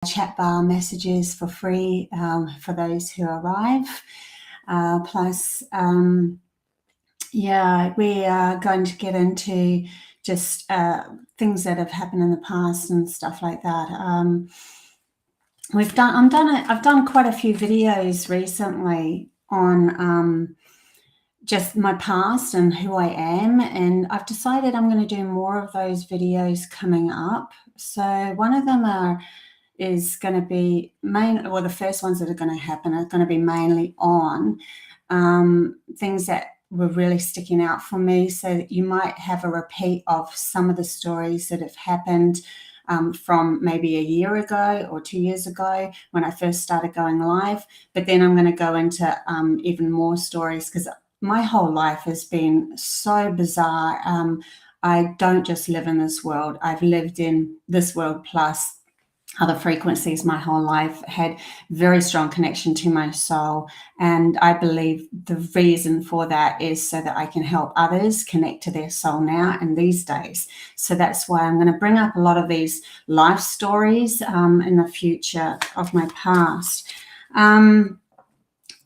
CHATBAR messages for free for those who arrive. Plus, yeah, we are going to get into just things that have happened in the past and stuff like that. I've done quite a few videos recently on just my past and who I am, and I've decided I'm going to do more of those videos coming up. So one of them is going to be the first ones that are going to happen are going to be mainly on things that were really sticking out for me, so that you might have a repeat of some of the stories that have happened from maybe a year ago or 2 years ago when I first started going live. But then I'm going to go into even more stories, because my whole life has been so bizarre. I don't just live in this world. I've lived in this world plus other frequencies my whole life, had very strong connection to my soul. And I believe the reason for that is so that I can help others connect to their soul now and these days. So that's why I'm going to bring up a lot of these life stories in the future of my past.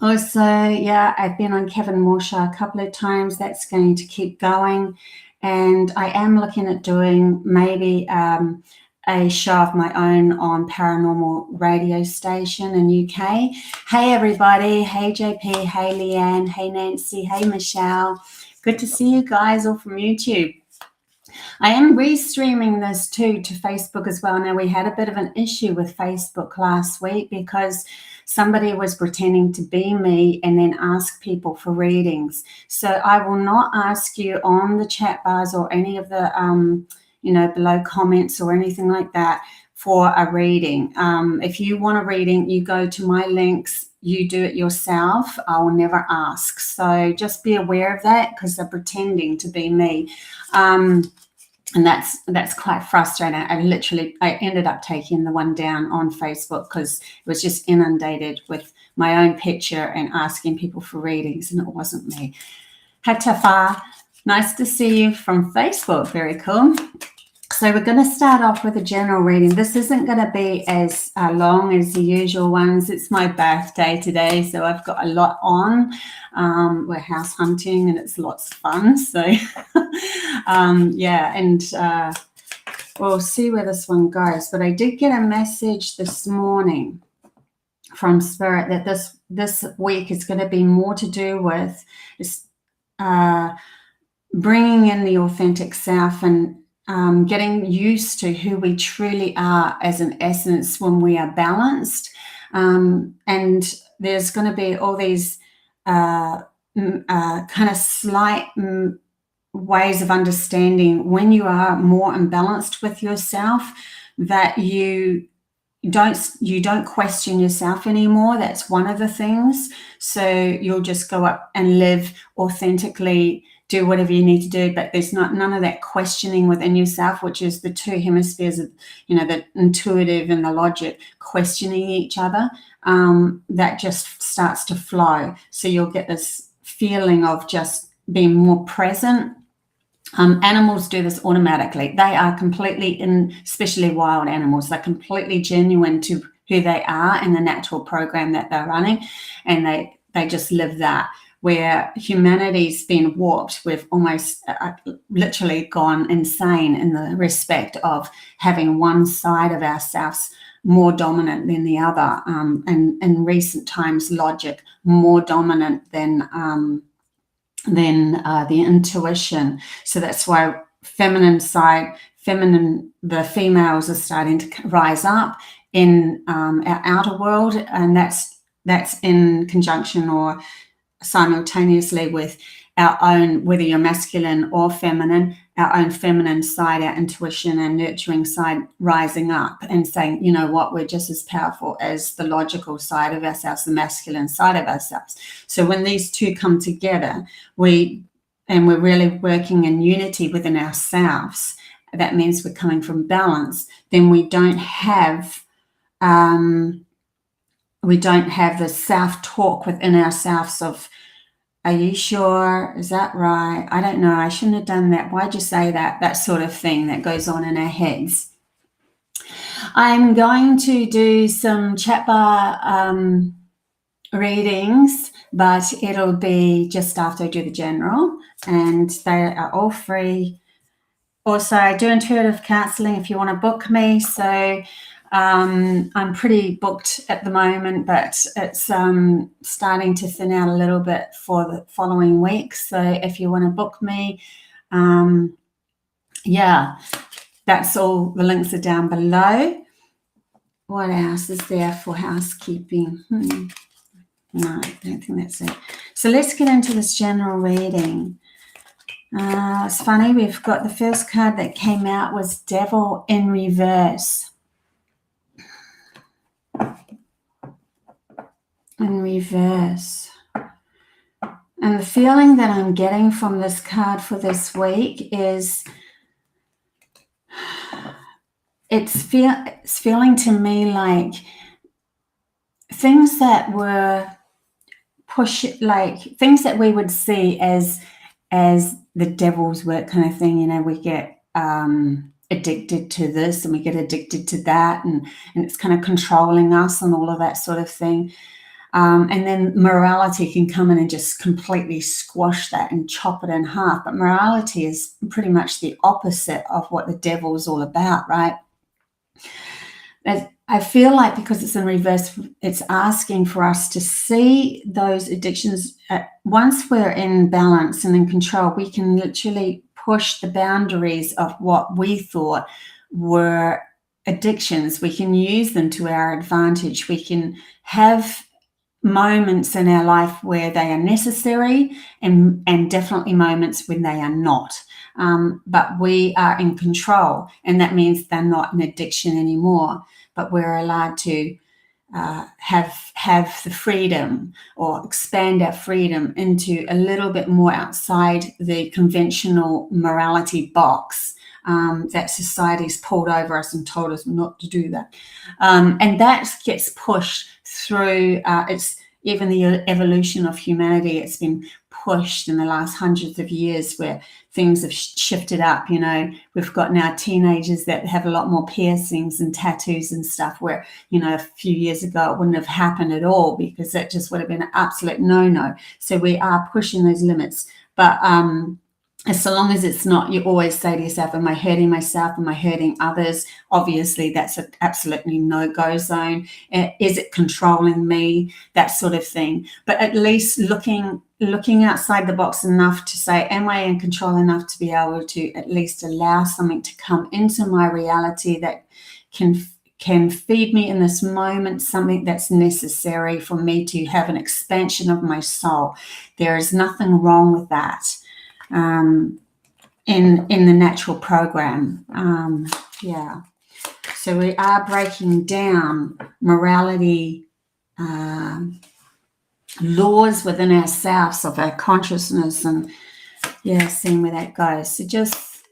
Also, yeah, I've been on Kevin Morsha a couple of times. That's going to keep going. And I am looking at doing maybe a show of my own on paranormal radio station in UK. Hey everybody, hey JP, hey Leanne, hey Nancy, hey Michelle. Good to see you guys all from YouTube. I am restreaming this too to Facebook as well. Now, we had a bit of an issue with Facebook last week because somebody was pretending to be me and then ask people for readings. So I will not ask you on the chat bars or any of the below comments or anything like that for a reading. If you want a reading, you go to my links, you do it yourself. I will never ask. So just be aware of that, because they're pretending to be me. And that's quite frustrating. I ended up taking the one down on Facebook because it was just inundated with my own picture and asking people for readings, and it wasn't me. Hatafa, nice to see you from Facebook. Very cool. So we're going to start off with a general reading. This isn't going to be as long as the usual ones. It's my birthday today, so I've got a lot on. We're house hunting and it's lots of fun. So yeah, and we'll see where this one goes. But I did get a message this morning from Spirit that this week is going to be more to do with bringing in the authentic self and getting used to who we truly are as an essence when we are balanced. And there's going to be all these kind of slight ways of understanding when you are more imbalanced with yourself, that you don't question yourself anymore. That's one of the things. So you'll just go up and live authentically, do whatever you need to do, but there's none of that questioning within yourself, which is the two hemispheres of, the intuitive and the logic questioning each other. That just starts to flow. So you'll get this feeling of just being more present. Animals do this automatically. They are completely, especially wild animals, they're completely genuine to who they are and the natural program that they're running, and they just live that. Where humanity's been warped, we've almost literally gone insane in the respect of having one side of ourselves more dominant than the other, and in recent times logic more dominant than the intuition. So that's why the females are starting to rise up in our outer world, and that's in conjunction or simultaneously with our own, whether you're masculine or feminine, our own feminine side, our intuition and nurturing side rising up and saying, you know what, we're just as powerful as the logical side of ourselves, the masculine side of ourselves. So when these two come together, we're really working in unity within ourselves. That means we're coming from balance. Then we don't have the self-talk within ourselves of, are you sure? Is that right? I don't know. I shouldn't have done that. Why'd you say that? That sort of thing that goes on in our heads. I'm going to do some CHATBAR readings, but it'll be just after I do the general, and they are all free. Also, I do intuitive counselling if you want to book me. So I'm pretty booked at the moment, but it's starting to thin out a little bit for the following week. So if you want to book me, yeah, that's all. The links are down below. What else is there for housekeeping? No, I don't think that's it. So let's get into this general reading. It's funny, we've got the first card that came out was Devil in Reverse. In reverse. And the feeling that I'm getting from this card for this week is it's feeling to me like things that were things that we would see as the devil's work kind of thing. You know, we get addicted to this and we get addicted to that, and it's kind of controlling us and all of that sort of thing. And then morality can come in and just completely squash that and chop it in half. But morality is pretty much the opposite of what the devil is all about, right? I feel like because it's in reverse, it's asking for us to see those addictions. Once we're in balance and in control, we can literally push the boundaries of what we thought were addictions. We can use them to our advantage. We can have moments in our life where they are necessary and definitely moments when they are not. But we are in control, and that means they're not an addiction anymore. But we're allowed to have the freedom or expand our freedom into a little bit more outside the conventional morality box that society's pulled over us and told us not to do that. And that gets pushed through, it's even the evolution of humanity. It's been pushed in the last hundreds of years where things have shifted up. You know, we've got now teenagers that have a lot more piercings and tattoos and stuff where, you know, a few years ago it wouldn't have happened at all because that just would have been an absolute no-no. So we are pushing those limits. But so long as it's not, you always say to yourself, am I hurting myself? Am I hurting others? Obviously, that's an absolutely no-go zone. Is it controlling me? That sort of thing. But at least looking outside the box enough to say, am I in control enough to be able to at least allow something to come into my reality that can feed me in this moment, something that's necessary for me to have an expansion of my soul. There is nothing wrong with that. In the natural program. Yeah. So we are breaking down morality laws within ourselves of our consciousness, and yeah, seeing where that goes. So just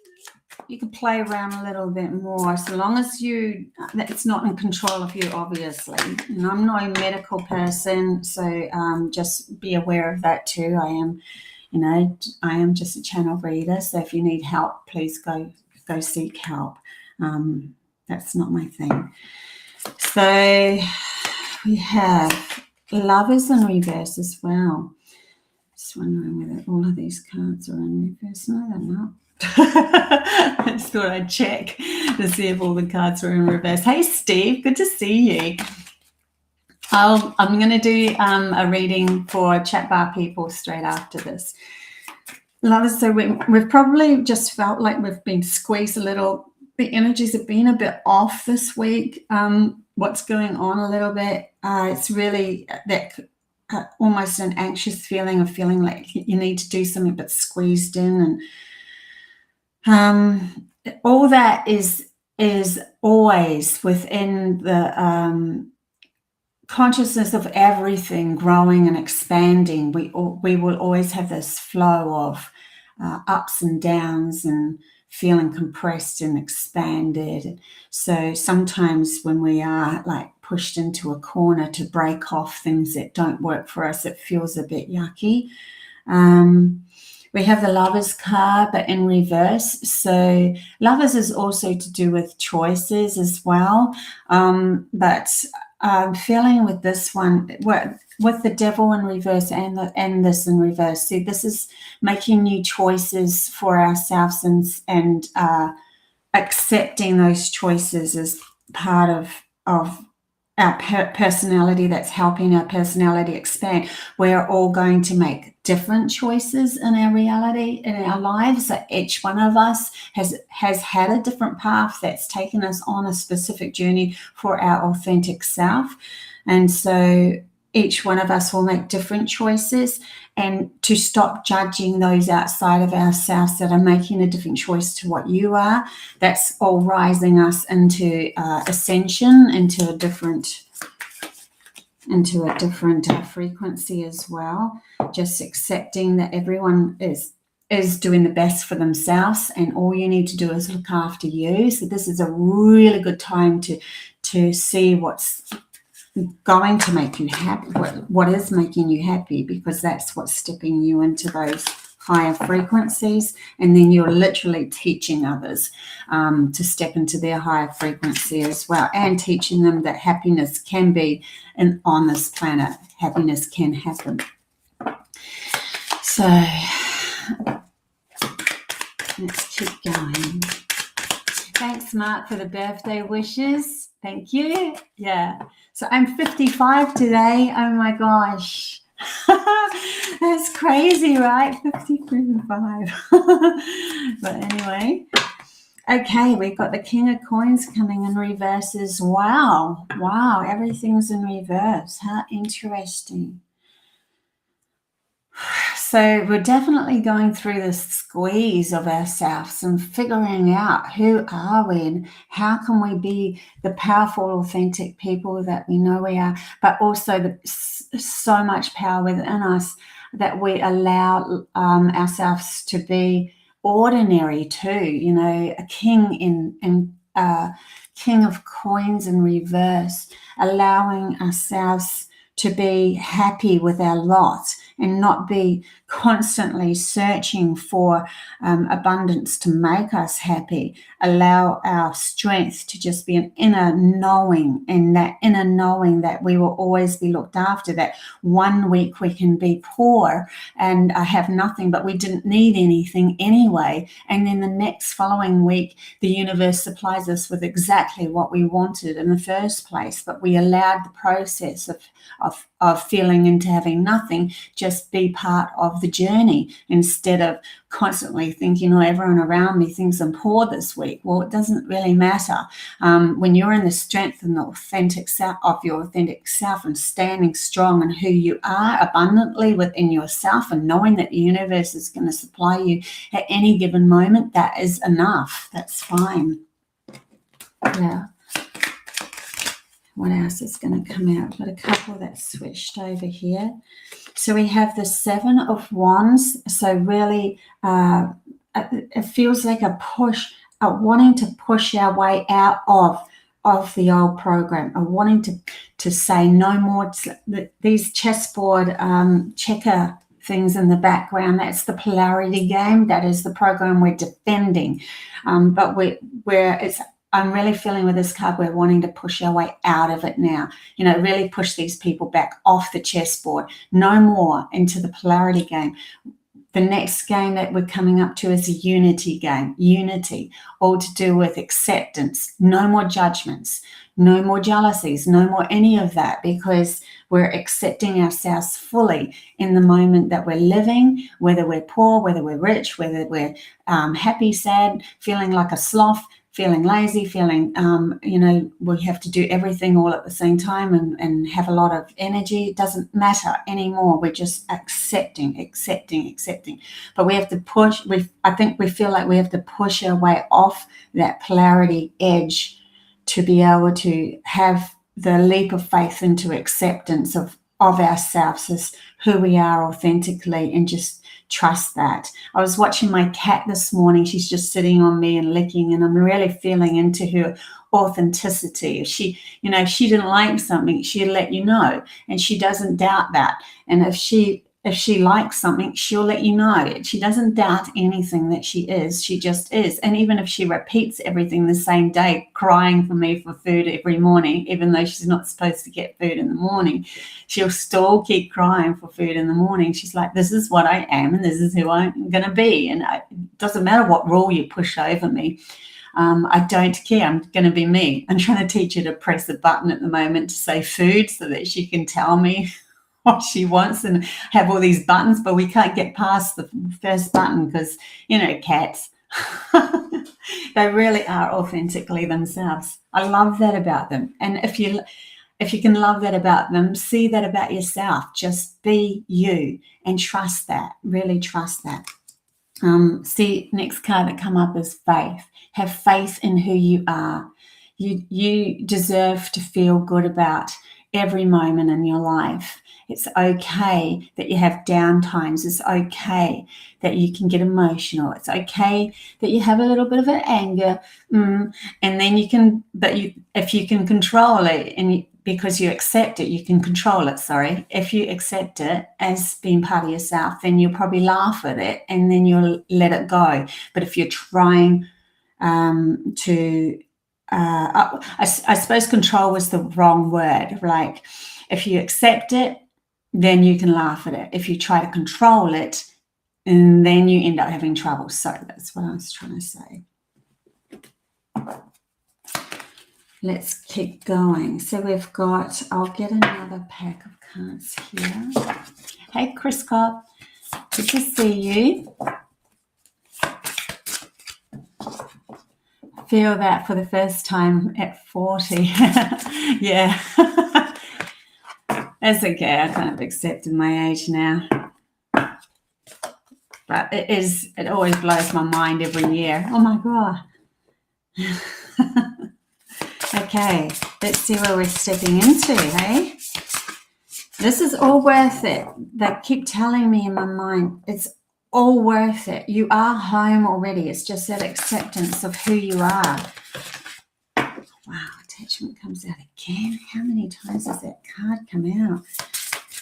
you can play around a little bit more, so long as it's not in control of you, obviously. And I'm not a medical person, so just be aware of that too. I am just a channel reader, so if you need help, please go seek help. That's not my thing. So we have Lovers in reverse as well. Just wondering whether all of these cards are in reverse. No, they're not. I just thought I'd check to see if all the cards were in reverse. Hey, Steve, good to see you. I'm going to do a reading for CHATBAR people straight after this. Lovers, so we've probably just felt like we've been squeezed a little. The energies have been a bit off this week. What's going on a little bit? It's really that almost an anxious feeling of feeling like you need to do something but squeezed in. And all that is always within the consciousness of everything growing and expanding. We will always have this flow of ups and downs and feeling compressed and expanded. So sometimes when we are like pushed into a corner to break off things that don't work for us, it feels a bit yucky. We have the Lovers card, but in reverse. So Lovers is also to do with choices as well. But I'm feeling with this one, with the Devil in reverse and this in reverse. See, this is making new choices for ourselves and accepting those choices as part of our personality, that's helping our personality expand. We're all going to make different choices in our reality, in our lives. So each one of us has had a different path that's taken us on a specific journey for our authentic self. And so each one of us will make different choices, and to stop judging those outside of ourselves that are making a different choice to what you are. That's all rising us into ascension, into a different frequency as well. Just accepting that everyone is doing the best for themselves, and all you need to do is look after you. So this is a really good time to see what's going to make you happy, what is making you happy, because that's what's stepping you into those higher frequencies. And then you're literally teaching others to step into their higher frequency as well, and teaching them that happiness can be on this planet. Happiness can happen. So let's keep going. Thanks, Mark, for the birthday wishes. Thank you. Yeah. So I'm 55 today. Oh my gosh. That's crazy, right? 55. But anyway. Okay, we've got the King of Coins coming in reverse as well. Wow, everything's in reverse. How interesting. So we're definitely going through this squeeze of ourselves and figuring out who are we and how can we be the powerful, authentic people that we know we are, but also so much power within us that we allow ourselves to be ordinary too. You know, a king in King of Coins in reverse, allowing ourselves to be happy with our lot and not be constantly searching for abundance to make us happy. Allow our strength to just be an inner knowing, and that inner knowing that we will always be looked after. That one week we can be poor and have nothing, but we didn't need anything anyway. And then the next following week, the universe supplies us with exactly what we wanted in the first place. But we allowed the process of feeling into having nothing just be part of the journey, instead of constantly thinking, oh, everyone around me thinks I'm poor this week. Well, it doesn't really matter. When you're in the strength and the authentic self of your authentic self, and standing strong in who you are abundantly within yourself, and knowing that the universe is going to supply you at any given moment, that is enough. That's fine. Yeah. What else is going to come out? I've got a couple that switched over here. So we have the Seven of Wands. So really, it feels like a push, wanting to push our way out of the old program, wanting to say no more. These chessboard checker things in the background, that's the polarity game. That is the program we're defending. But I'm really feeling with this card, we're wanting to push our way out of it now. You know, really push these people back off the chessboard. No more into the polarity game. The next game that we're coming up to is a unity game. Unity, all to do with acceptance. No more judgments, no more jealousies, no more any of that, because we're accepting ourselves fully in the moment that we're living, whether we're poor, whether we're rich, whether we're happy, sad, feeling like a sloth, feeling lazy, feeling, we have to do everything all at the same time and have a lot of energy. It doesn't matter anymore. We're just accepting. But we have to push. I think we feel like we have to push our way off that polarity edge to be able to have the leap of faith into acceptance of ourselves as who we are authentically, and just trust that. I was watching my cat this morning. She's just sitting on me and licking, and I'm really feeling into her authenticity. If she didn't like something, she'd let you know, and she doesn't doubt that. And if she if she likes something, she'll let you know. She doesn't doubt anything that she is. She just is. And even if she repeats everything the same day, crying for me for food every morning, even though she's not supposed to get food in the morning, she'll still keep crying for food in the morning. She's like, this is what I am and this is who I'm going to be. And it doesn't matter what rule you push over me. I don't care. I'm going to be me. I'm trying to teach her to press a button at the moment to say food so that she can tell me what she wants and have all these buttons, but we can't get past the first button because, you know, cats, they really are authentically themselves. I love that about them. And if you can love that about them, see that about yourself. Just be you and trust that. Really trust that. See, next card that come up is faith. Have faith in who you are. You deserve to feel good about every moment in your life. It's okay that you have down times. It's okay that you can get emotional. It's okay that you have a little bit of an anger, and then you can. But if you can control it, and because you accept it, you can control it. Sorry, if you accept it as being part of yourself, then you'll probably laugh at it, and then you'll let it go. But if you're trying I suppose control was the wrong word. Like, if you accept it, then you can laugh at it. If you try to control it, and then you end up having trouble. So that's what I was trying to say. Let's keep going. So we've got, I'll get another pack of cards here. Hey, Chris Cobb, good to see you. Feel that for the first time at 40. Yeah. That's okay. I kind of accepted my age now. But it always blows my mind every year. Oh my God. Okay, let's see where we're stepping into, hey? This is all worth it. They keep telling me in my mind, it's all worth it. You are home already. It's just that acceptance of who you are. Wow, attachment comes out again. How many times has that card come out?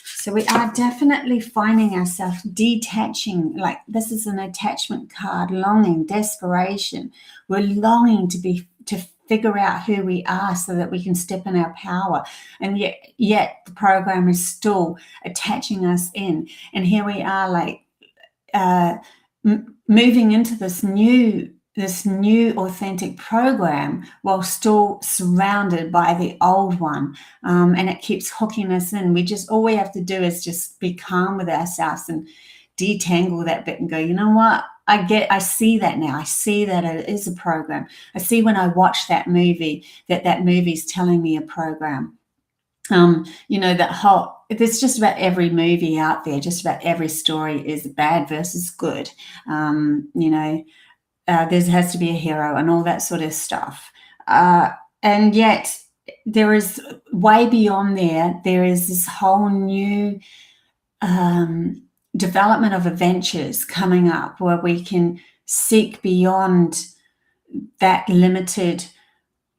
So we are definitely finding ourselves detaching. Like, this is an attachment card, longing, desperation. We're longing to figure out who we are so that we can step in our power. And yet the program is still attaching us in. And here we are, like, moving into this new authentic program while still surrounded by the old one, and it keeps hooking us in. All we have to do is just be calm with ourselves and detangle that bit and go, you know what, I see that now. I see that it is a program. I see when I watch that movie that movie's telling me a program. You know, there's just about every movie out there, just about every story is bad versus good. You know, there has to be a hero and all that sort of stuff. And yet there is way beyond there is this whole new development of adventures coming up where we can seek beyond that limited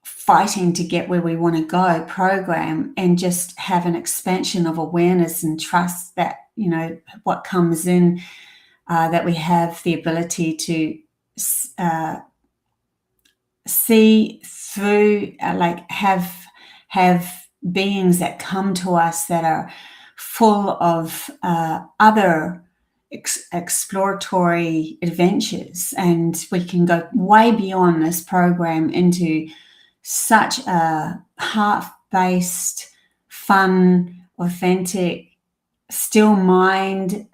fighting to get where we want to go program and just have an expansion of awareness and trust that, you know, what comes in, that we have the ability to see through, like have beings that come to us that are full of other exploratory adventures, and we can go way beyond this program into such a heart-based, fun, authentic, still mind.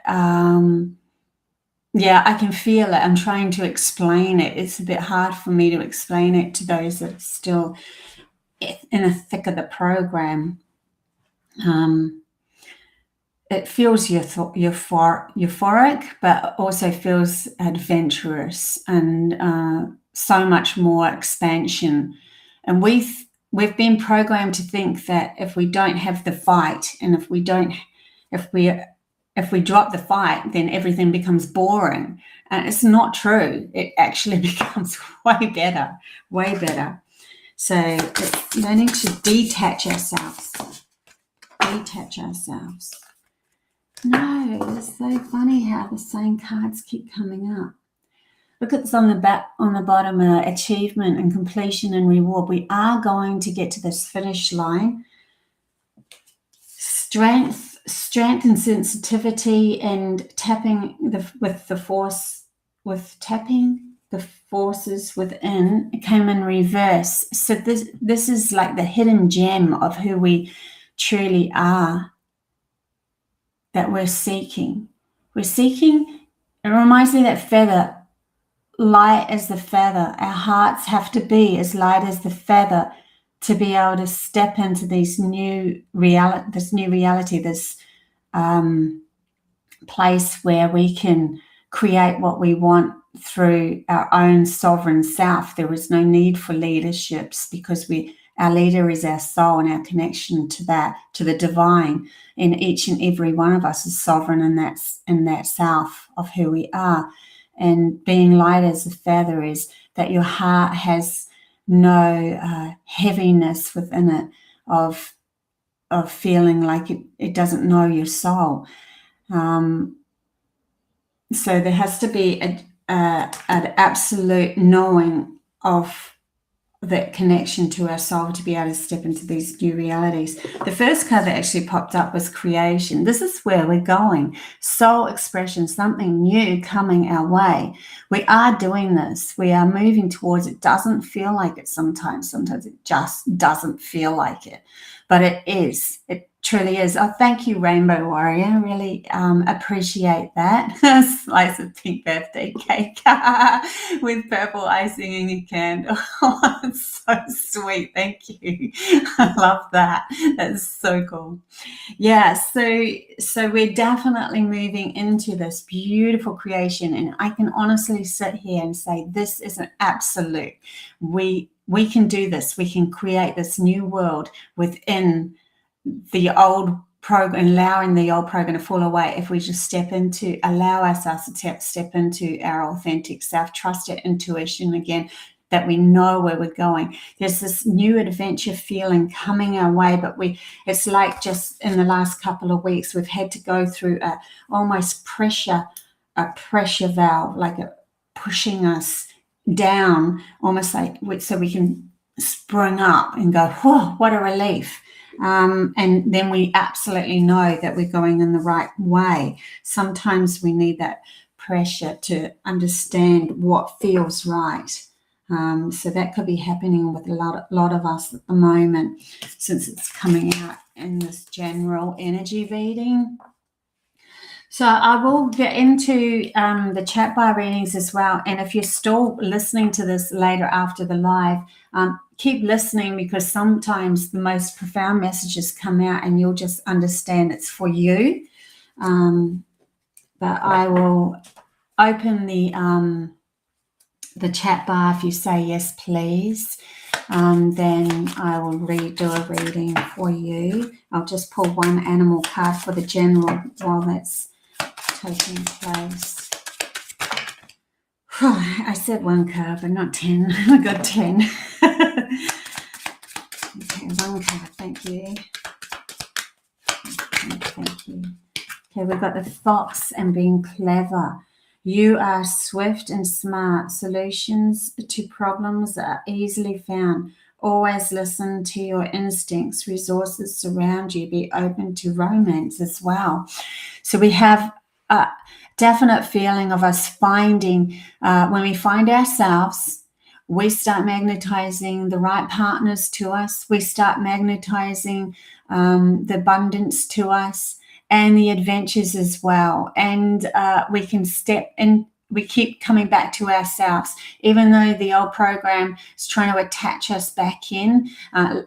Yeah, I can feel it. I'm trying to explain it. It's a bit hard for me to explain it to those that are still in the thick of the program. It feels euphoric, but also feels adventurous and so much more expansion. And we've been programmed to think that if we don't have the fight, and if we drop the fight, then everything becomes boring. And it's not true. It actually becomes way better. So it's learning to detach ourselves. No, it's so funny how the same cards keep coming up. Look at this on the back, on the bottom, achievement and completion and reward. We are going to get to this finish line. Strength and sensitivity, and tapping with the force, with tapping the forces within, it came in reverse. So this is like the hidden gem of who we truly are that we're seeking. We're seeking. It reminds me of that feather. Light as the feather. Our hearts have to be as light as the feather to be able to step into this new reality, this place where we can create what we want through our own sovereign self. There is no need for leaderships, because our leader is our soul, and our connection to the divine in each and every one of us is sovereign in that self of who we are. And being light as a feather is that your heart has no heaviness within it of feeling like it doesn't know your soul. So there has to be an absolute knowing of that connection to our soul to be able to step into these new realities. The first card that actually popped up was creation. This is where we're going. Soul expression, something new coming our way. We are doing this. We are moving towards it. Doesn't feel like it sometimes. Sometimes it just doesn't feel like it. But it is. It truly is. Oh, thank you, Rainbow Warrior. Really appreciate that. Slice of pink birthday cake with purple icing in your candle. Oh, it's so sweet. Thank you. I love that. That's so cool. Yeah, so we're definitely moving into this beautiful creation, and I can honestly sit here and say this is an absolute. We can do this. We can create this new world within the old program, allowing the old program to fall away. If we just allow ourselves to step into our authentic self, trust our intuition again, that we know where we're going. There's this new adventure feeling coming our way, but it's like just in the last couple of weeks, we've had to go through a pressure valve, like pushing us down, almost like so we can spring up and go, whoa, what a relief. And then we absolutely know that we're going in the right way. Sometimes we need that pressure to understand what feels right. So that could be happening with a lot of us at the moment, since it's coming out in this general energy reading. So I will get into the chat bar readings as well. And if you're still listening to this later after the live, keep listening, because sometimes the most profound messages come out and you'll just understand it's for you. But I will open the chat bar. If you say yes, please, then I will do a reading for you. I'll just pull one animal card for the general while that's taking place. I said one card, but not 10. I got 10. Okay, one card. Thank you. Thank you. Okay, we've got the fox and being clever. You are swift and smart. Solutions to problems are easily found. Always listen to your instincts. Resources surround you. Be open to romance as well. So we have a definite feeling of us finding, when we find ourselves, we start magnetizing the right partners to us. We start magnetizing the abundance to us, and the adventures as well. And we can step in. We keep coming back to ourselves, even though the old program is trying to attach us back in.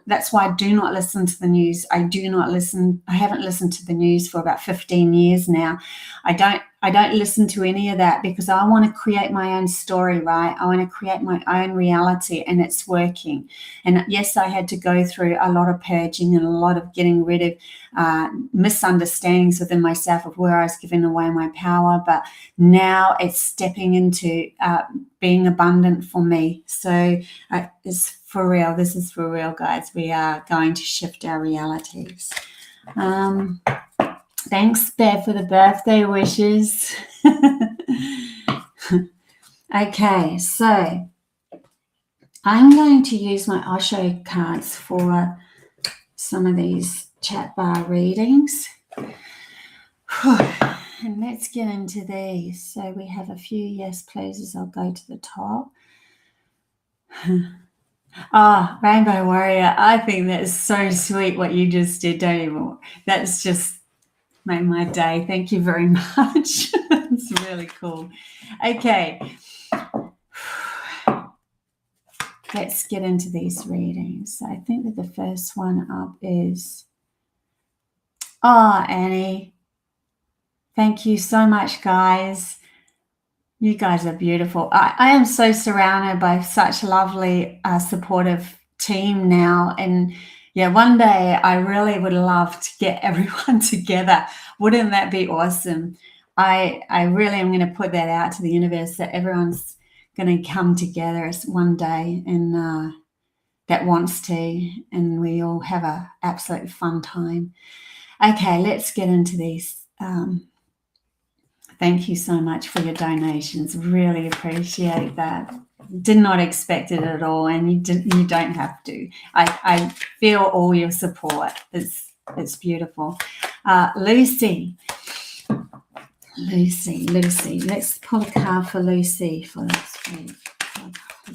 That's why I do not listen to the news. I haven't listened to the news for about 15 years now. I don't listen to any of that, because I want to create my own story, right? I want to create my own reality, and it's working. And yes, I had to go through a lot of purging and a lot of getting rid of misunderstandings within myself of where I was giving away my power. But now it's stepping into being abundant for me. So it's for real. This is for real, guys. We are going to shift our realities. Thanks, Bev, for the birthday wishes. Okay, so I'm going to use my Osho cards for some of these chat bar readings. And let's get into these. So we have a few yes pleases. I'll go to the top. Oh, Rainbow Warrior, I think that's so sweet what you just did, don't you? That's just made my day. Thank you very much. It's really cool. Okay. Let's get into these readings. I think that the first one up is, oh, Annie. Thank you so much, guys. You guys are beautiful. I am so surrounded by such lovely, supportive team now. And yeah, one day I really would love to get everyone together. Wouldn't that be awesome? I really am going to put that out to the universe that everyone's going to come together one day and that wants to, and we all have a absolutely fun time. Okay, let's get into these. Thank you so much for your donations. Really appreciate that. Did not expect it at all, and you don't have to. I feel all your support. It's beautiful. Lucy. Let's pull a card for Lucy for this week.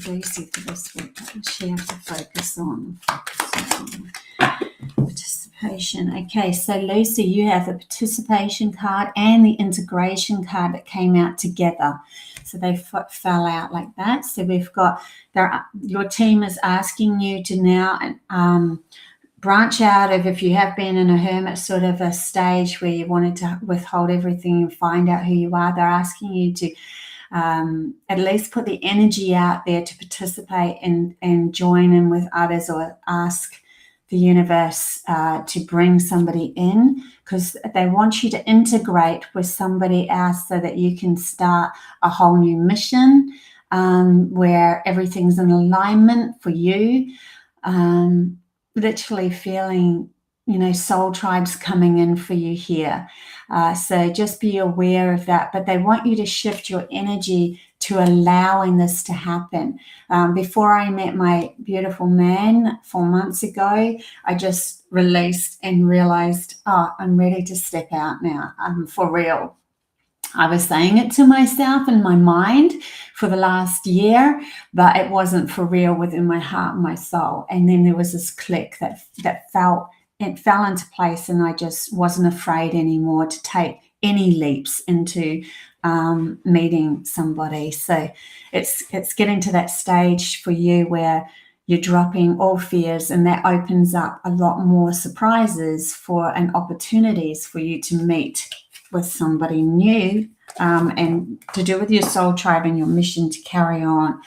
What she has to focus on? Participation. Okay, so Lucy, you have the participation card and the integration card that came out together. So they fell out like that. So we've got your team is asking you to now branch out of, if you have been in a hermit sort of a stage where you wanted to withhold everything and find out who you are. They're asking you to at least put the energy out there to participate and join in with others, or ask the universe to bring somebody in, because they want you to integrate with somebody else so that you can start a whole new mission where everything's in alignment for you. Literally feeling, soul tribes coming in for you here. So just be aware of that. But they want you to shift your energy to allowing this to happen. Before I met my beautiful man 4 months ago, I just released and realized, I'm ready to step out now. I'm for real. I was saying it to myself in my mind for the last year, but it wasn't for real within my heart and my soul. And then there was this click that fell into place, and I just wasn't afraid anymore to take any leaps into meeting somebody. So it's getting to that stage for you where you're dropping all fears, and that opens up a lot more surprises and opportunities for you to meet with somebody new and to do with your soul tribe and your mission to carry on.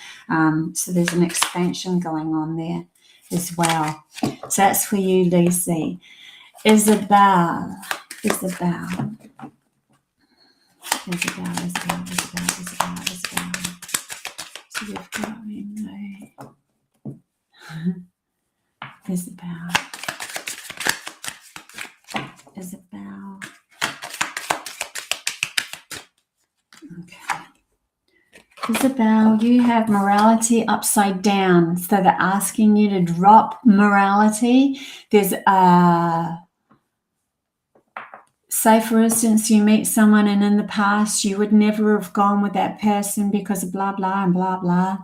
So there's an expansion going on there as well. So that's for you, Lucy. Isabel. So we've got Isabel. Okay. Isabel, you have morality upside down. So they're asking you to drop morality. There's say, for instance, you meet someone and in the past you would never have gone with that person because of blah, blah, and blah, blah.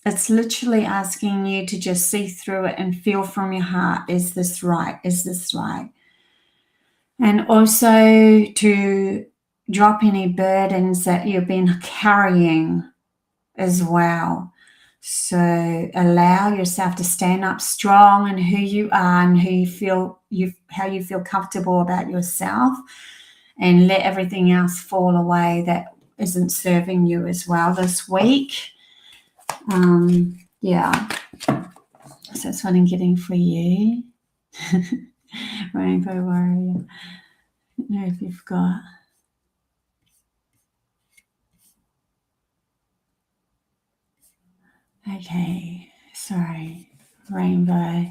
It's literally asking you to just see through it and feel from your heart, is this right? Is this right? And also to drop any burdens that you've been carrying as well. So allow yourself to stand up strong in who you are and how you feel comfortable about yourself, and let everything else fall away that isn't serving you as well this week. Yeah. So that's what I'm getting for you. Rainbow Warrior. I don't know if you've got. Okay, sorry, Rainbow.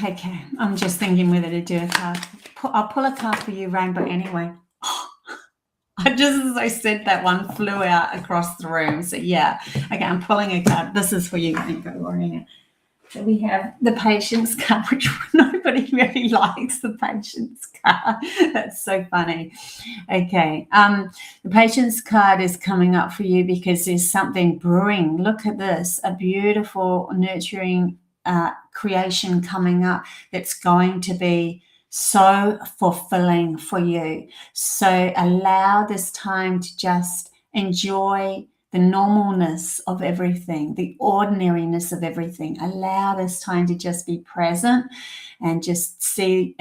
Okay, I'm just thinking whether to do a card. I'll pull a card for you, Rainbow, anyway. Just as I said, that one flew out across the room. So yeah, okay, I'm pulling a card. This is for you, Rainbow Warrior. So we have the Patience card, which nobody really likes the Patience card. That's so funny. Okay, the Patience card is coming up for you because there's something brewing. Look at this, a beautiful, nurturing creation coming up that's going to be so fulfilling for you. So allow this time to just enjoy the normalness of everything, the ordinariness of everything. Allow this time to just be present and just see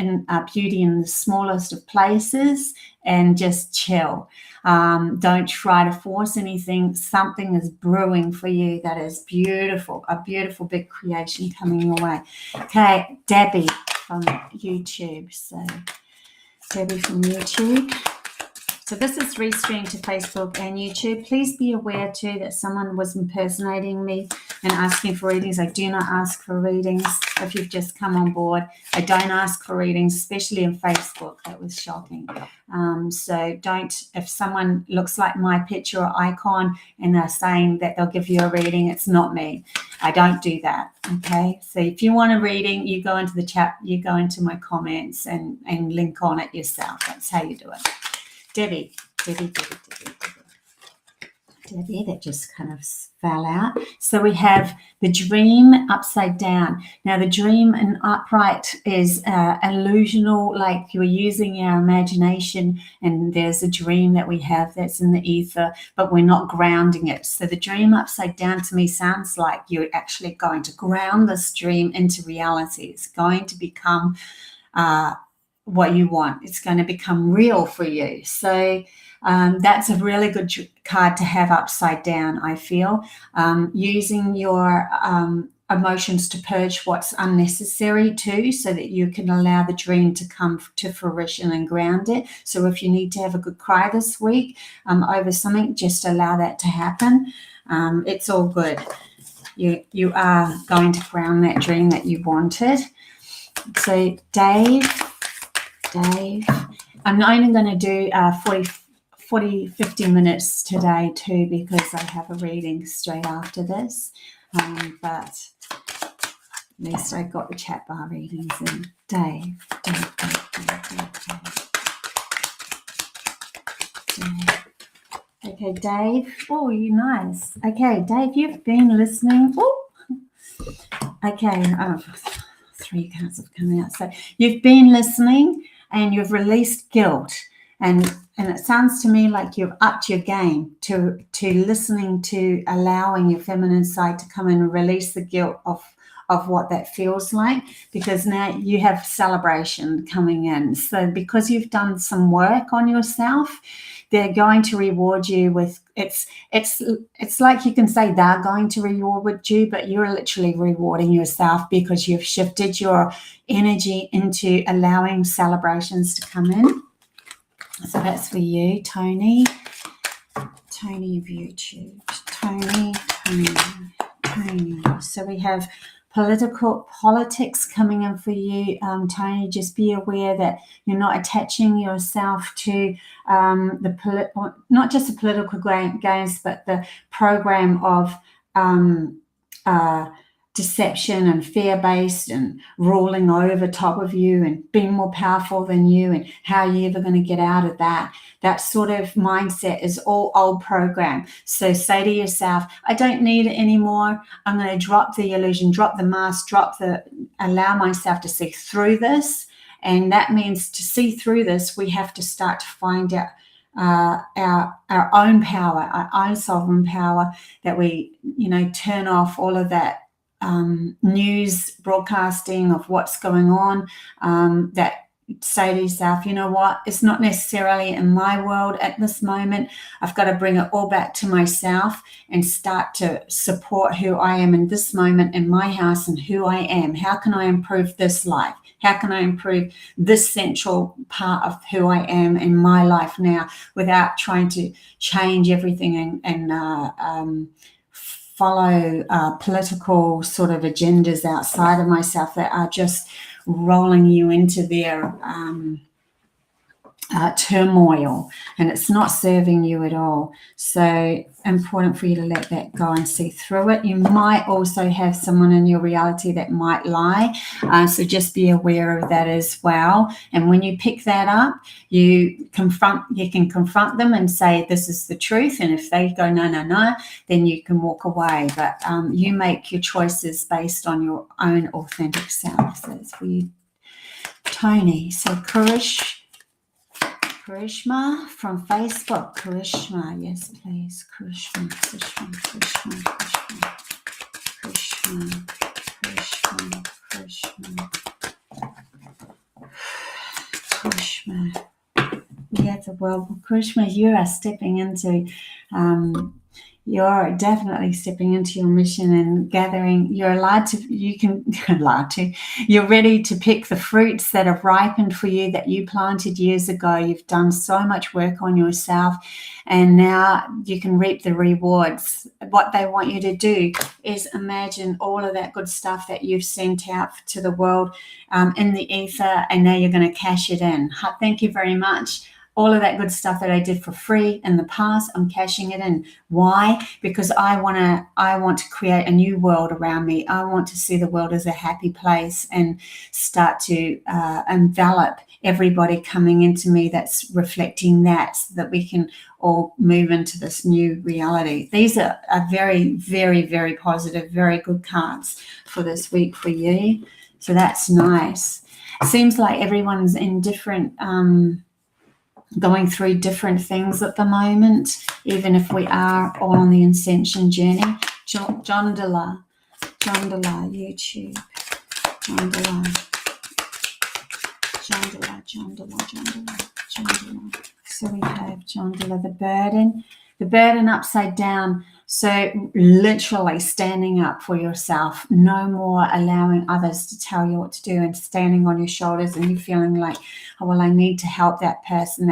beauty in the smallest of places and just chill. Don't try to force anything. Something is brewing for you that is beautiful, a beautiful big creation coming your way. Okay, Debbie from YouTube. So Debbie from YouTube. So this is restreamed to Facebook and YouTube. Please be aware too that someone was impersonating me and asking for readings. I do not ask for readings. If you've just come on board, I don't ask for readings, especially on Facebook. That was shocking. So don't, if someone looks like my picture or icon and they're saying that they'll give you a reading, it's not me. I don't do that. Okay. So if you want a reading, you go into the chat, you go into my comments and link on it yourself. That's how you do it. Debbie, that just kind of fell out. So we have the dream upside down. Now the dream in upright is illusional, like you're using our imagination and there's a dream that we have that's in the ether, but we're not grounding it. So the dream upside down to me sounds like you're actually going to ground this dream into reality. It's going to become what you want. It's going to become real for you. So that's a really good card to have upside down, I feel. Using your emotions to purge what's unnecessary too, so that you can allow the dream to come to fruition and ground it. So if you need to have a good cry this week over something, just allow that to happen. It's all good. You are going to ground that dream that you wanted. So Dave, I'm only going to do 50 minutes today too, because I have a reading straight after this. But at least I got the chat bar readings in. Dave. Okay, Dave. Oh, you nice. Okay, Dave, you've been listening. Oh, okay. 3 cards have come out. So you've been listening and you've released guilt. And it sounds to me like you've upped your game to listening, to allowing your feminine side to come in and release the guilt of what that feels like, because now you have celebration coming in. So because you've done some work on yourself, they're going to reward you with, it's like you can say they're going to reward you, but you're literally rewarding yourself because you've shifted your energy into allowing celebrations to come in. So that's for you, Tony of YouTube. Tony. So we have politics coming in for you, Tony. Just be aware that you're not attaching yourself to not just the political games, but the program of deception and fear-based and ruling over top of you and being more powerful than you, and how you're ever going to get out of that. That sort of mindset is all old program. So say to yourself, I don't need it anymore. I'm going to drop the illusion, drop the mask, allow myself to see through this. And that means to see through this, we have to start to find out our own power, our own sovereign power, that we, turn off all of that news broadcasting of what's going on, that say to yourself, you know what, it's not necessarily in my world at this moment. I've got to bring it all back to myself and start to support who I am in this moment in my house and who I am. How can I improve this life? How can I improve this central part of who I am in my life now, without trying to change everything and follow political sort of agendas outside of myself that are just rolling you into their turmoil, and it's not serving you at all. So important for you to let that go and see through it. You might also have someone in your reality that might lie, so just be aware of that as well. And when you pick that up, you can confront them and say, this is the truth, and if they go no, then you can walk away. But you make your choices based on your own authentic self. So that's for you, Tony. So Karishma from Facebook. Karishma, yes, please. Karishma. We have the world. Karishma, you are stepping into, you're definitely stepping into your mission and gathering. You're you're ready to pick the fruits that have ripened for you that you planted years ago. You've done so much work on yourself, and now you can reap the rewards. What they want you to do is imagine all of that good stuff that you've sent out to the world in the ether, and now you're going to cash it in. Thank you very much. All of that good stuff that I did for free in the past, I'm cashing it in. Why? Because I want to create a new world around me. I want to see the world as a happy place and start to envelop everybody coming into me that's reflecting that, so that we can all move into this new reality. These are very, very, very positive, very good cards for this week for you. So that's nice. Seems like everyone's in different going through different things at the moment, even if we are all on the ascension journey. Jondala, YouTube. Jondala. So we have Jondala, the burden upside down. So literally standing up for yourself, no more allowing others to tell you what to do, and standing on your shoulders and you feeling like, oh, well, I need to help that person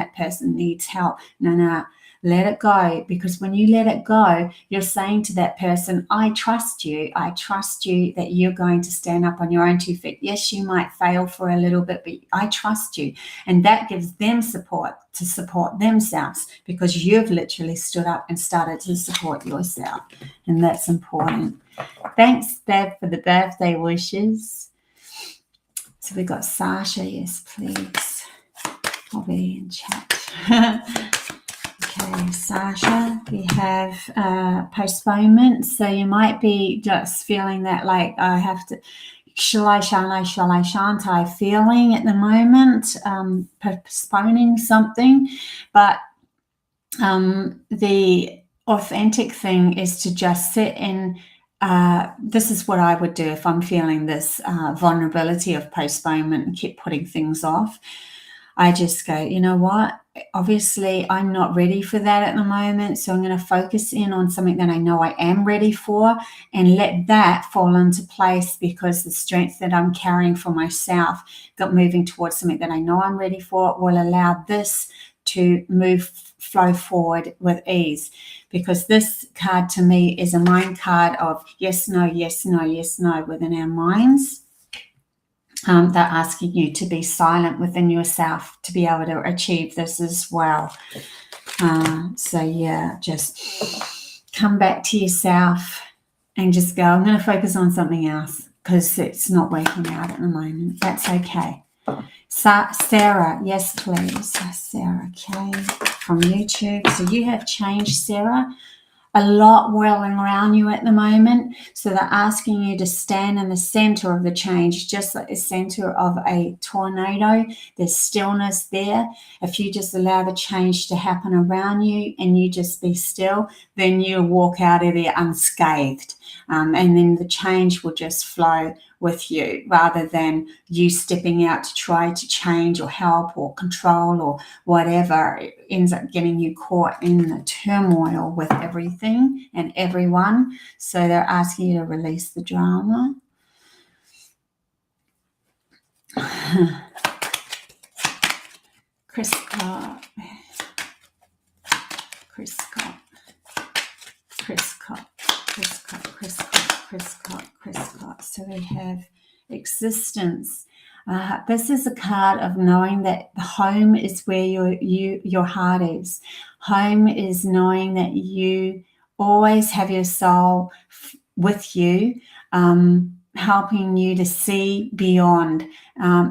needs help. No, let it go, because when you let it go, you're saying to that person, I trust you that you're going to stand up on your own 2 feet. Yes, you might fail for a little bit, but I trust you. And that gives them support to support themselves, because you've literally stood up and started to support yourself. And that's important. Thanks, Bev, for the birthday wishes. So we got Sasha, yes, please. I'll be in chat. Okay, Sasha, we have postponement. So you might be just feeling that, like, I have to, shall I, shan't I feeling at the moment, postponing something. But the authentic thing is to just sit in. This is what I would do if I'm feeling this vulnerability of postponement and keep putting things off. I just go, you know what? Obviously, I'm not ready for that at the moment. So I'm going to focus in on something that I know I am ready for, and let that fall into place, because the strength that I'm carrying for myself, moving towards something that I know I'm ready for, will allow this to flow forward with ease. Because this card to me is a mind card of yes, no, yes, no, yes, no within our minds. They're asking you to be silent within yourself to be able to achieve this as well. So yeah, just come back to yourself and just go, I'm going to focus on something else because it's not working out at the moment. That's okay. Sarah, yes, please. Sarah, okay, from YouTube. So you have changed, Sarah. A lot whirling around you at the moment. So they're asking you to stand in the center of the change, just like the center of a tornado. There's stillness there. If you just allow the change to happen around you and you just be still, then you'll walk out of there unscathed. And then the change will just flow with you, rather than you stepping out to try to change or help or control or whatever. It ends up getting you caught in the turmoil with everything and everyone. So they're asking you to release the drama. Chris Scott. we have existence. This is a card of knowing that home is where your heart is. Home is knowing that you always have your soul with you, helping you to see beyond.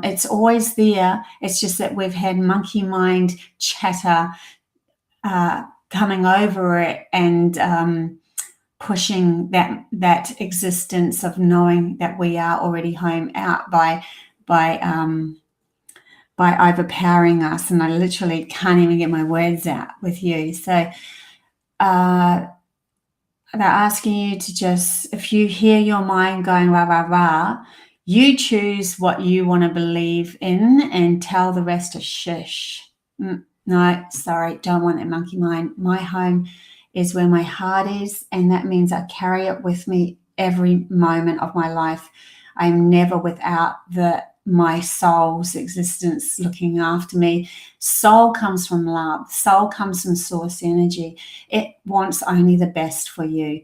It's always there. It's just that we've had monkey mind chatter coming over it and pushing that existence of knowing that we are already home out by overpowering us. And I literally can't even get my words out with you. So they're asking you to just, if you hear your mind going rah, rah, rah, you choose what you want to believe in and tell the rest to shush. No, sorry, don't want that monkey mind. My home is where my heart is, and that means I carry it with me every moment of my life. I'm never without my soul's existence looking after me. Soul comes from love. Soul comes from source energy. It wants only the best for you.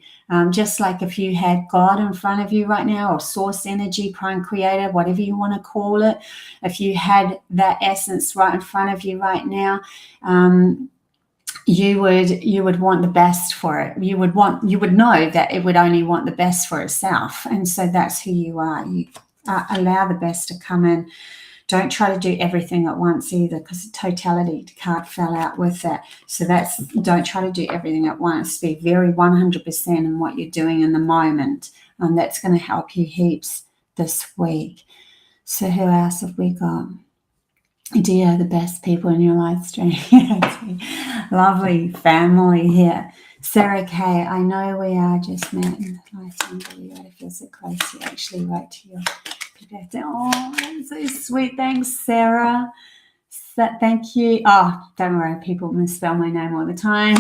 Just like if you had God in front of you right now, or source energy, prime creator, whatever you want to call it, if you had that essence right in front of you right now, you would want the best for it. You would know that it would only want the best for itself. And so that's who you are. You allow the best to come in. Don't try to do everything at once either, because totality card fell out with that. So don't try to do everything at once. Be very 100% in what you're doing in the moment. That's going to help you heaps this week. So who else have we got? Do you have the best people in your live stream? Lovely family here. Sarah K, I know we are just met in life stream, but you gotta feel so close. You actually write to your birthday. Oh, that's so sweet. Thanks, Sarah. Thank you. Oh, don't worry, people misspell my name all the time.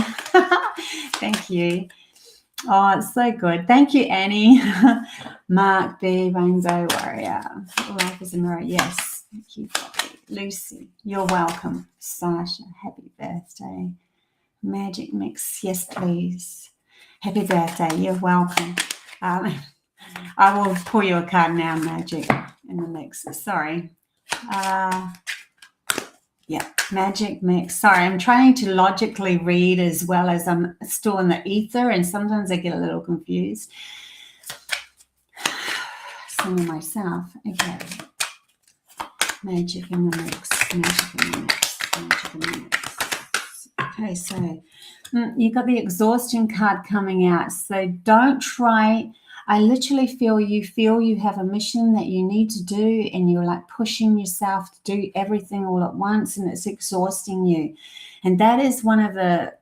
Thank you. Oh, it's so good. Thank you, Annie. Mark B, Rainbow Warrior. Life is a mirror. Yes. Thank you, Bobby. Lucy, you're welcome. Sasha, happy birthday. Magic Mix, yes, please. Happy birthday. You're welcome. I will pull you a card now, Magic, in the mix. Sorry. Yeah, Magic Mix. Sorry, I'm trying to logically read as well as I'm still in the ether, and sometimes I get a little confused. Singing myself. Okay. Magic in the mix. Magic in the mix. Magic in the mix. Okay, so you got the exhaustion card coming out. So don't try. I literally feel you have a mission that you need to do, and you're like pushing yourself to do everything all at once, and it's exhausting you. And that is one of the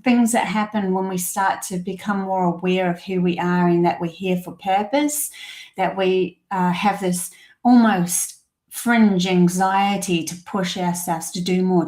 things that happen when we start to become more aware of who we are and that we're here for purpose, that we have this almost fringe anxiety to push ourselves to do more.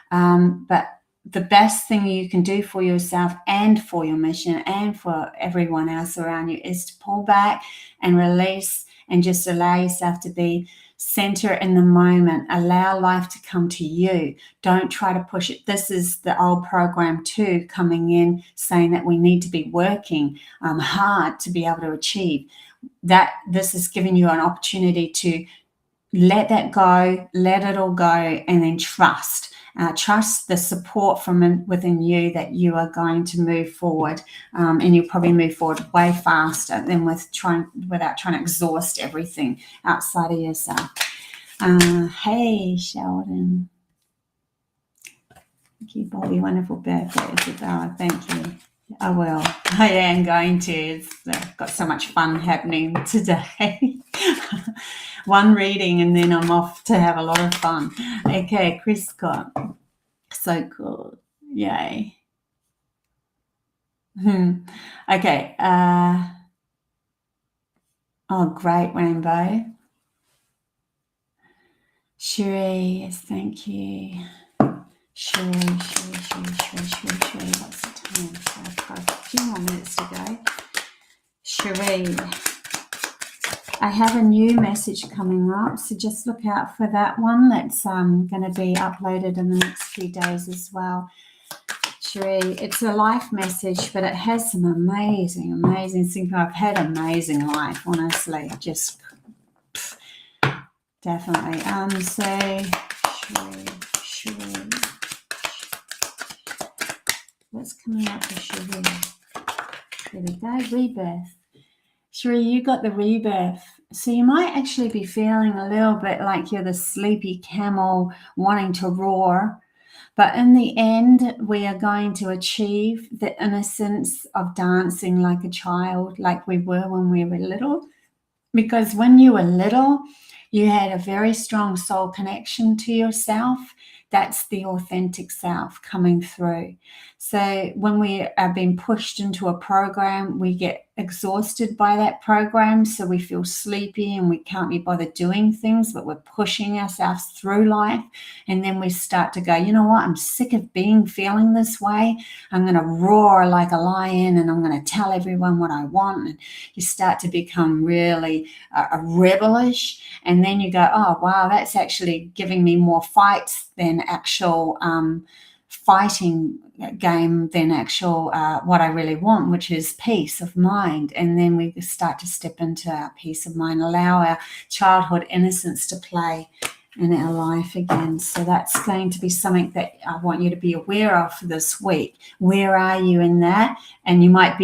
But the best thing you can do for yourself and for your mission and for everyone else around you is to pull back and release and just allow yourself to be center in the moment. Allow life to come to you. Don't try to push it. This is the old program too, coming in saying that we need to be working hard to be able to achieve that. This is giving you an opportunity to let that go, let it all go, and then trust the support from within you that you are going to move forward, and you'll probably move forward way faster than without trying to exhaust everything outside of yourself. Hey, Sheldon. Thank you, Bobby. Wonderful birthday, Isabella. Thank you. I will. I am going to. I've got so much fun happening today. One reading and then I'm off to have a lot of fun. Okay, Chris Scott. So cool. Yay. Okay. Oh, great, Rainbow. Cherie, yes, thank you. Cherie. What's the time? So I've got a few more minutes to go. Cherie. I have a new message coming up, so just look out for that one. That's going to be uploaded in the next few days as well. Cherie. It's a life message, but it has some amazing, amazing things. I've had an amazing life, honestly. Just definitely. So Cherie. What's coming up for Cherie? There we go. Rebirth. Cherie, you got the rebirth. So you might actually be feeling a little bit like you're the sleepy camel wanting to roar. But in the end, we are going to achieve the innocence of dancing like a child, like we were when we were little. Because when you were little, you had a very strong soul connection to yourself. That's the authentic self coming through. So when we are being pushed into a program, we get exhausted by that program. So we feel sleepy and we can't be bothered doing things, but we're pushing ourselves through life. And then we start to go, you know what? I'm sick of feeling this way. I'm going to roar like a lion and I'm going to tell everyone what I want. And you start to become really rebellish. And then you go, oh, wow, that's actually giving me more fights than actual fighting game than actual what I really want, which is peace of mind. And then we start to step into our peace of mind, allow our childhood innocence to play in our life again. So that's going to be something that I want you to be aware of for this week. Where are you in that? And you might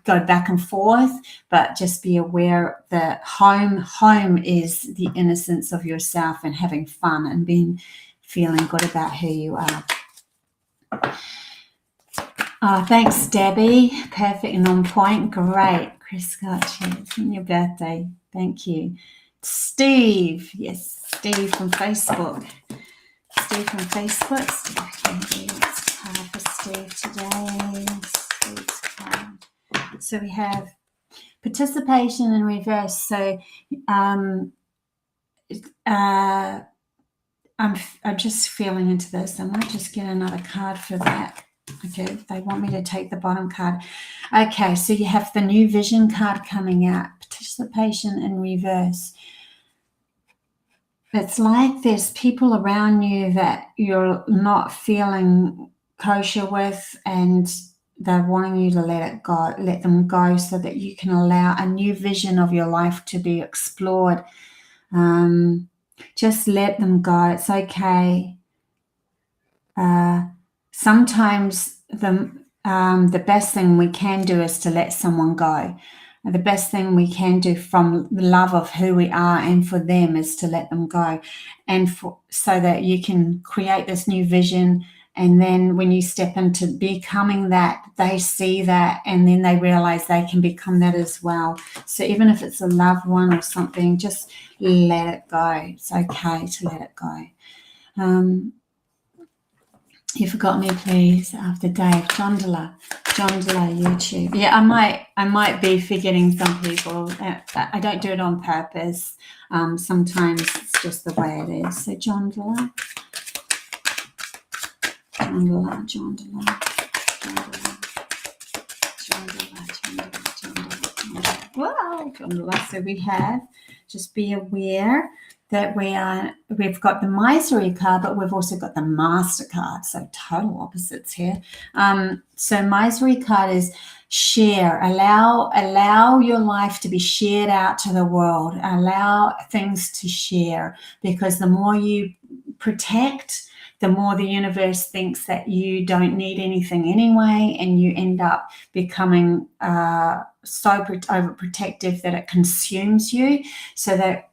go back and forth, but just be aware that home is the innocence of yourself and having fun and feeling good about who you are. Thanks, Debbie. Perfect and on point. Great. Chris Scott, it's your birthday. Thank you. Steve. Yes, Steve from Facebook. Steve from Facebook. Steve's card for Steve today. Steve's card. So we have participation in reverse. So I'm just feeling into this. I might just get another card for that. Okay, they want me to take the bottom card. Okay, so you have the new vision card coming out. Participation in reverse. It's like there's people around you that you're not feeling kosher with, and they're wanting you to let them go so that you can allow a new vision of your life to be explored. Just let them go. It's okay. Sometimes the best thing we can do is to let someone go. The best thing we can do from the love of who we are and for them is to let them go, and so that you can create this new vision. And then when you step into becoming that, they see that, and then they realize they can become that as well. So even if it's a loved one or something, just let it go. It's okay to let it go. You forgot me, please, after Dave. Jondala, YouTube. Yeah, I might be forgetting some people. I don't do it on purpose. Sometimes it's just the way it is. So Jondala. Wow, Jondala. So we have, just be aware that we've got the misery card, but we've also got the master card. So total opposites here. So misery card is share. Allow your life to be shared out to the world. Allow things to share, because the more you protect, the more the universe thinks that you don't need anything anyway, and you end up becoming so overprotective that it consumes you. So that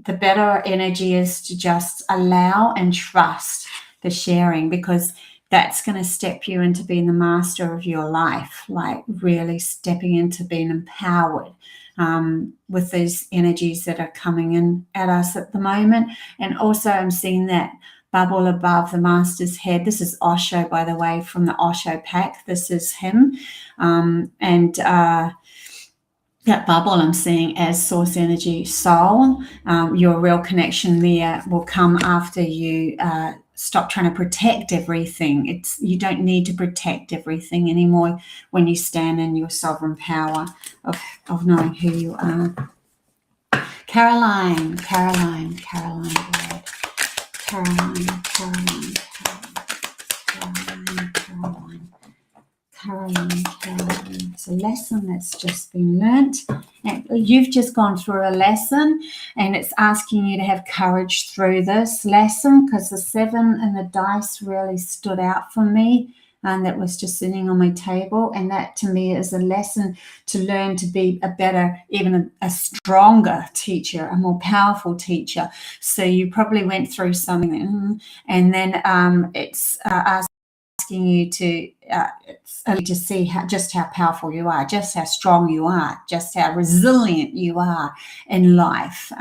the better energy is to just allow and trust the sharing, because that's going to step you into being the master of your life, like really stepping into being empowered with these energies that are coming in at us at the moment. And also I'm seeing that bubble above the master's head. This is Osho, by the way, from the Osho pack. This is him. That bubble I'm seeing as source energy soul. Your real connection there will come after you stop trying to protect everything. You don't need to protect everything anymore when you stand in your sovereign power of knowing who you are. Caroline. Caroline. It's a lesson that's just been learnt. And you've just gone through a lesson, and it's asking you to have courage through this lesson, because the 7 and the dice really stood out for me, and that was just sitting on my table. And that to me is a lesson to learn to be a better, even a stronger teacher, a more powerful teacher. So you probably went through something, and then it's asking you to see just how powerful you are, just how strong you are, just how resilient you are in life.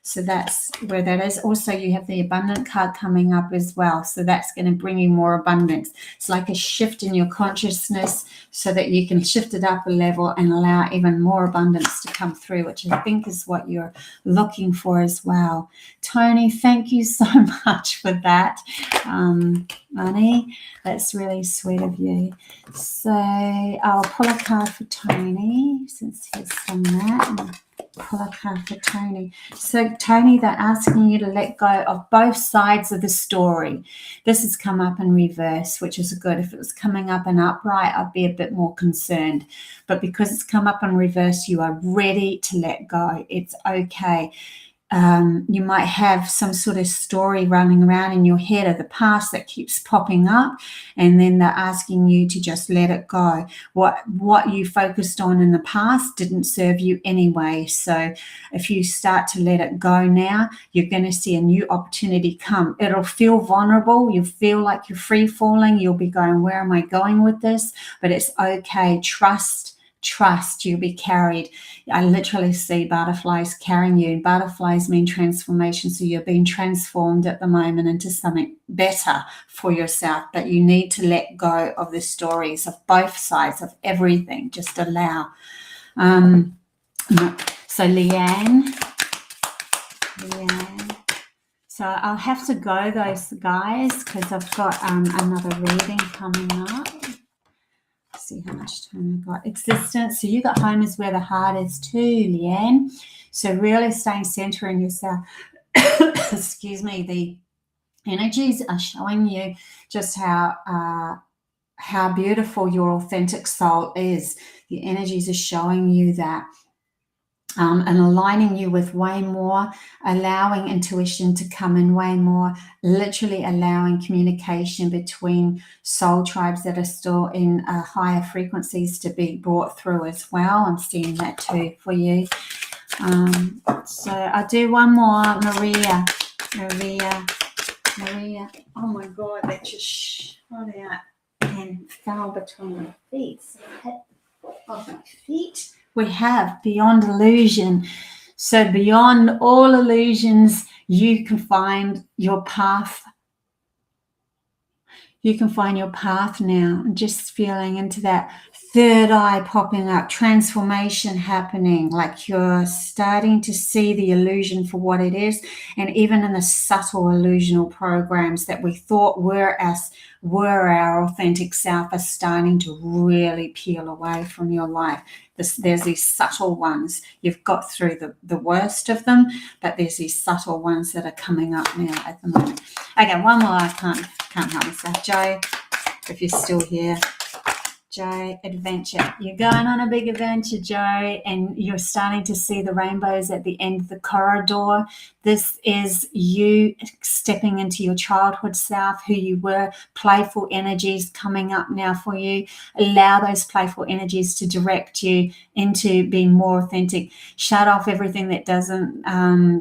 So that's where that is. Also, you have the abundant card coming up as well. So that's going to bring you more abundance. It's like a shift in your consciousness so that you can shift it up a level and allow even more abundance to come through, which I think is what you're looking for as well. Tony, thank you so much for that. Money, that's really sweet of you. So I'll pull a card for Tony since he's done that. And pull a card for Tony. So Tony, they're asking you to let go of both sides of the story. This has come up in reverse, which is good. If it was coming up in upright, I'd be a bit more concerned. But because it's come up in reverse, you are ready to let go. It's okay. You might have some sort of story running around in your head of the past that keeps popping up, and then they're asking you to just let it go. What you focused on in the past didn't serve you anyway. So if you start to let it go now, you're going to see a new opportunity come. It'll feel vulnerable. You'll feel like you're free falling. You'll be going, where am I going with this? But it's okay. Trust, you'll be carried. I literally see butterflies carrying you. Butterflies mean transformation. So you're being transformed at the moment into something better for yourself. But you need to let go of the stories of both sides of everything. Just allow. So Leanne. So I'll have to go, those guys, because I've got another reading coming up. See how much time I've got. Existence. So you got home is where the heart is too, Leanne. So really staying centered in yourself. Excuse me. The energies are showing you just how beautiful your authentic soul is. The energies are showing you that. And aligning you with way more, allowing intuition to come in way more, literally allowing communication between soul tribes that are still in higher frequencies to be brought through as well. I'm seeing that too for you. So I'll do one more. Maria. Oh my God, that just shot out and fell between my feet. So I hit off my feet. We have beyond illusion. So beyond all illusions, you can find your path. You can find your path now. And just feeling into that third eye popping up, transformation happening, like you're starting to see the illusion for what it is. And even in the subtle illusional programs that we thought were our authentic self are starting to really peel away from your life. There's these subtle ones. You've got through the worst of them, but there's these subtle ones that are coming up now at the moment. Okay, one more. I can't help myself. Joe, if you're still here. Joe, adventure. You're going on a big adventure, Joe, and you're starting to see the rainbows at the end of the corridor. This is you stepping into your childhood self, who you were, playful energies coming up now for you. Allow those playful energies to direct you into being more authentic. Shut off everything that doesn't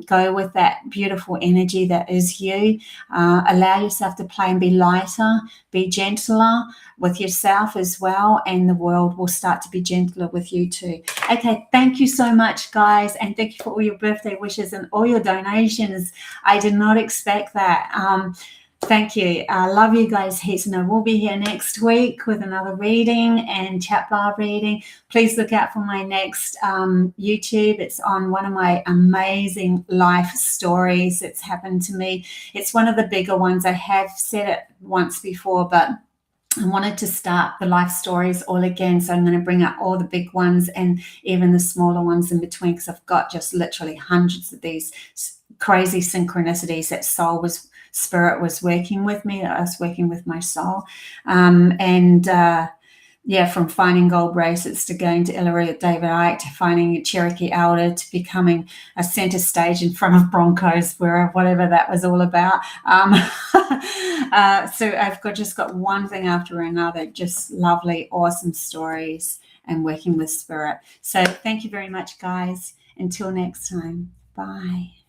go with that beautiful energy that is you. Allow yourself to play and be lighter, be gentler with yourself as well, and the world will start to be gentler with you too. Okay, thank you so much, guys, and thank you for all your birthday wishes and all your donations. I did not expect that. Thank you. I love you guys heaps, and I will be here next week with another reading and chat bar reading. Please look out for my next YouTube. It's on one of my amazing life stories that's happened to me. It's one of the bigger ones. I have said it once before, but I wanted to start the life stories all again, so I'm going to bring up all the big ones and even the smaller ones in between, because I've got just literally hundreds of these crazy synchronicities that spirit was working with me, that I was working with my soul. yeah, from finding gold bracelets to going to Illyria with David Icke to finding a Cherokee Elder to becoming a center stage in front of Broncos, whatever that was all about. So I've just got one thing after another, just lovely, awesome stories and working with spirit. So thank you very much, guys. Until next time, bye.